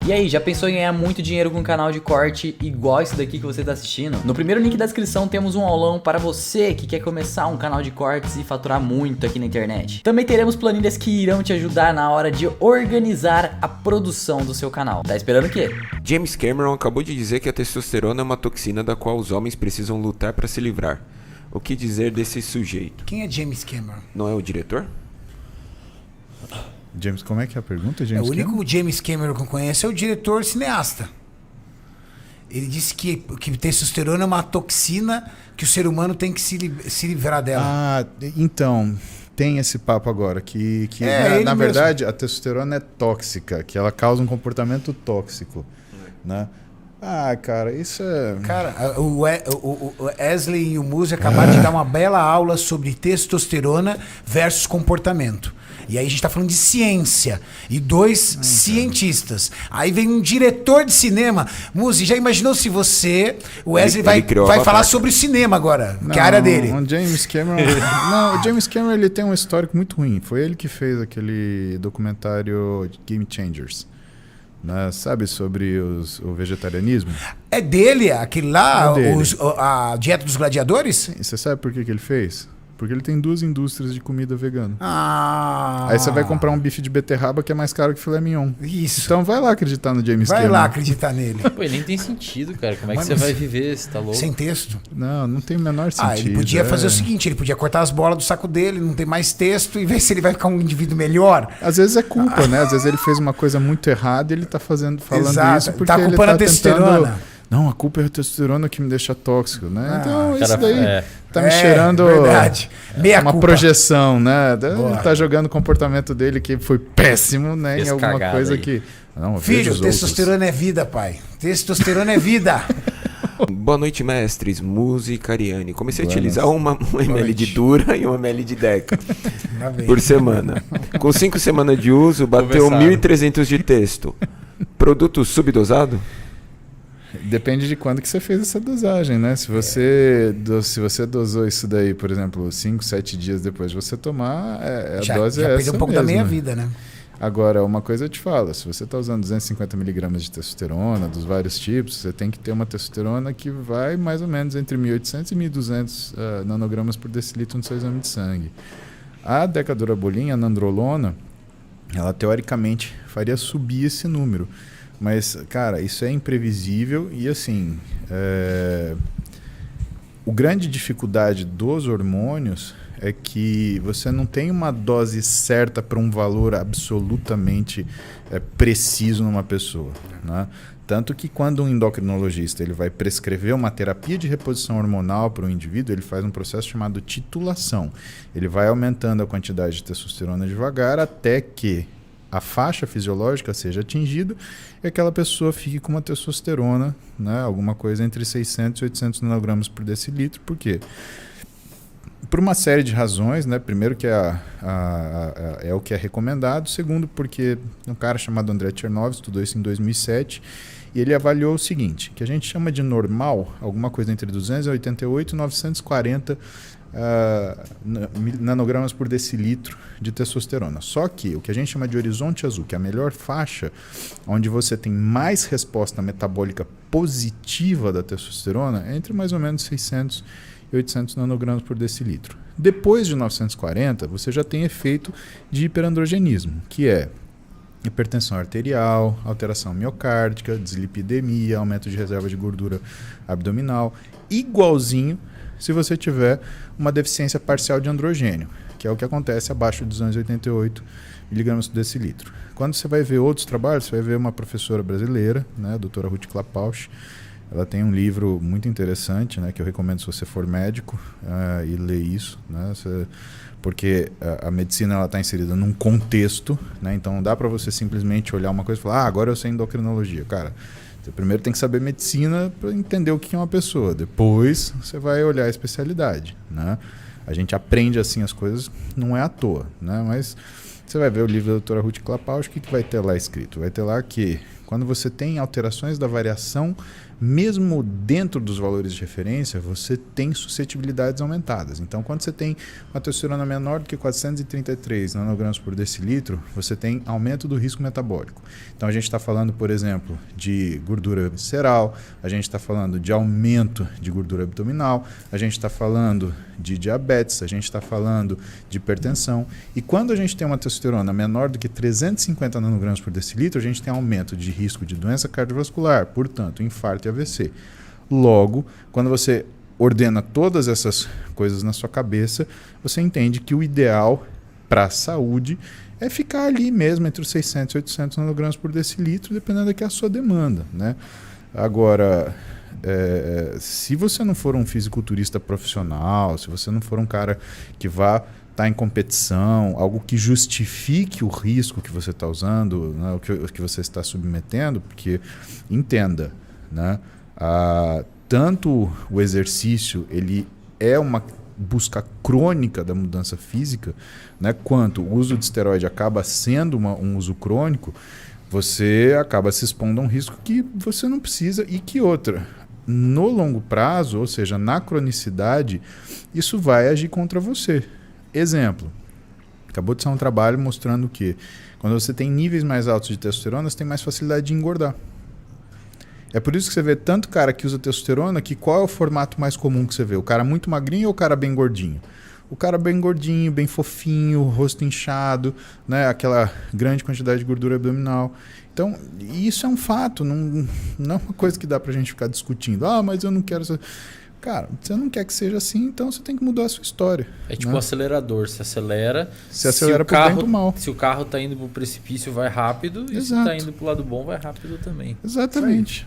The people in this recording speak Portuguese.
E aí, já pensou em ganhar muito dinheiro com um canal de corte igual esse daqui que você tá assistindo? No primeiro link da descrição temos um aulão para você que quer começar um canal de cortes e faturar muito aqui na internet. Também teremos planilhas que irão te ajudar na hora de organizar a produção do seu canal. Tá esperando o quê? James Cameron acabou de dizer que a testosterona é uma toxina da qual os homens precisam lutar para se livrar. O que dizer desse sujeito? Quem é James Cameron? Não é o diretor? James, como é que é a pergunta, James? O único James Cameron que eu conheço é o diretor cineasta. Ele disse que testosterona é uma toxina que o ser humano tem que se livrar dela. Ah, então, tem esse papo agora, que na verdade a testosterona é tóxica, que ela causa um comportamento tóxico, né? Ah, cara, isso é... Cara, o Wesley e o Muzi acabaram de dar uma bela aula sobre testosterona versus comportamento. E aí a gente tá falando de ciência. E dois cientistas. Aí vem um diretor de cinema. Muzi, já imaginou se você... O Wesley vai falar sobre o cinema agora, que é a área dele. O James Cameron... não, o James Cameron ele tem um histórico muito ruim. Foi ele que fez aquele documentário Game Changers. Né? Sabe, sobre o vegetarianismo? É dele, aquele lá, a dieta dos gladiadores? Sim, você sabe por que ele fez? Porque ele tem 2 indústrias de comida vegana. Ah. Aí você vai comprar um bife de beterraba que é mais caro que filé mignon. Isso. Então vai lá acreditar no James Cameron. Vai lá acreditar nele. Pô, ele nem tem sentido, cara. Como é que você vai viver? Você tá louco? Sem texto? Não tem o menor sentido. Ele podia fazer o seguinte, ele podia cortar as bolas do saco dele, não tem mais texto e ver se ele vai ficar um indivíduo melhor. Às vezes é culpa, né? Às vezes ele fez uma coisa muito errada e ele tá falando isso porque tá culpando a testosterona. Não, a culpa é a testosterona que me deixa tóxico, né? Então isso cara, daí tá me cheirando uma projeção, né? Ele tá jogando o comportamento dele que foi péssimo, né? Em alguma coisa aí. Que... Não, filho, testosterona é vida, pai. Testosterona é vida. Boa noite, mestres, Muzi e Cariani. Comecei a utilizar um ml de Dura e um ml de Deca por semana. Com 5 semanas de uso, bateu 1.300 de texto. Produto subdosado? Depende de quando que você fez essa dosagem, né? Se você dosou isso daí, por exemplo, 5, 7 dias depois de você tomar, a dose é essa perdeu um pouco mesmo. Da meia vida, né? Agora, uma coisa eu te falo, se você está usando 250 mg de testosterona, dos vários tipos, você tem que ter uma testosterona que vai mais ou menos entre 1.800 e 1.200 nanogramas por decilitro no seu exame de sangue. A decadurabolina, a nandrolona, ela teoricamente faria subir esse número. Mas, cara, isso é imprevisível e, assim, a grande dificuldade dos hormônios é que você não tem uma dose certa para um valor absolutamente preciso numa pessoa, né? Tanto que quando um endocrinologista ele vai prescrever uma terapia de reposição hormonal para o indivíduo, ele faz um processo chamado titulação. Ele vai aumentando a quantidade de testosterona devagar até que a faixa fisiológica seja atingida e aquela pessoa fique com uma testosterona, né, alguma coisa entre 600 e 800 nanogramas por decilitro. Por quê? Por uma série de razões, né? Primeiro que é o que é recomendado. Segundo, porque um cara chamado André Chernow estudou isso em 2007 e ele avaliou o seguinte, que a gente chama de normal, alguma coisa entre 288 e 940 nanogramas por decilitro de testosterona. Só que o que a gente chama de horizonte azul, que é a melhor faixa, onde você tem mais resposta metabólica positiva da testosterona, é entre mais ou menos 600 e 800 nanogramas por decilitro. Depois de 940, você já tem efeito de hiperandrogenismo, que é hipertensão arterial, alteração miocárdica, dislipidemia, aumento de reserva de gordura abdominal, igualzinho se você tiver uma deficiência parcial de androgênio, que é o que acontece abaixo de 288 miligramas por decilitro. Quando você vai ver outros trabalhos, você vai ver uma professora brasileira, né, a doutora Ruth Klapausch. Ela tem um livro muito interessante, né, que eu recomendo se você for médico e ler isso, né, porque a medicina está inserida num contexto, né, então não dá para você simplesmente olhar uma coisa e falar, agora eu sei endocrinologia. Cara, você primeiro tem que saber medicina para entender o que é uma pessoa, depois você vai olhar a especialidade, né? A gente aprende assim as coisas, não é à toa, né? Mas você vai ver o livro da doutora Ruth Klapausch, o que vai ter lá escrito? Vai ter lá que quando você tem alterações da variação, mesmo dentro dos valores de referência, você tem suscetibilidades aumentadas. Então, quando você tem uma testosterona menor do que 433 nanogramas por decilitro, você tem aumento do risco metabólico. Então, a gente está falando, por exemplo, de gordura visceral, a gente está falando de aumento de gordura abdominal, a gente está falando de diabetes, a gente está falando de hipertensão. E quando a gente tem uma testosterona menor do que 350 nanogramas por decilitro, a gente tem aumento de risco de doença cardiovascular, portanto, infarto e AVC. Logo, quando você ordena todas essas coisas na sua cabeça, você entende que o ideal para a saúde é ficar ali mesmo entre os 600 e 800 nanogramas por decilitro, dependendo da que é a sua demanda, né? Agora, se você não for um fisiculturista profissional, se você não for um cara que vá estar em competição, algo que justifique o risco que você está usando, né, o que você está submetendo, porque entenda, né, tanto o exercício ele é uma busca crônica da mudança física, né, quanto o uso de esteroide acaba sendo um uso crônico, você acaba se expondo a um risco que você não precisa e que outra. No longo prazo, ou seja, na cronicidade, isso vai agir contra você. Exemplo, acabou de sair um trabalho mostrando que quando você tem níveis mais altos de testosterona, você tem mais facilidade de engordar. É por isso que você vê tanto cara que usa testosterona, que qual é o formato mais comum que você vê? O cara muito magrinho ou o cara bem gordinho? O cara bem gordinho, bem fofinho, rosto inchado, né? Aquela grande quantidade de gordura abdominal. Então, isso é um fato, não é uma coisa que dá pra gente ficar discutindo. Ah, mas eu não quero... Cara, você não quer que seja assim, então você tem que mudar a sua história. É tipo um acelerador, se acelera pro bem e pro mal. Se o carro tá indo pro precipício, vai rápido. E se tá indo pro lado bom, vai rápido também. Exatamente.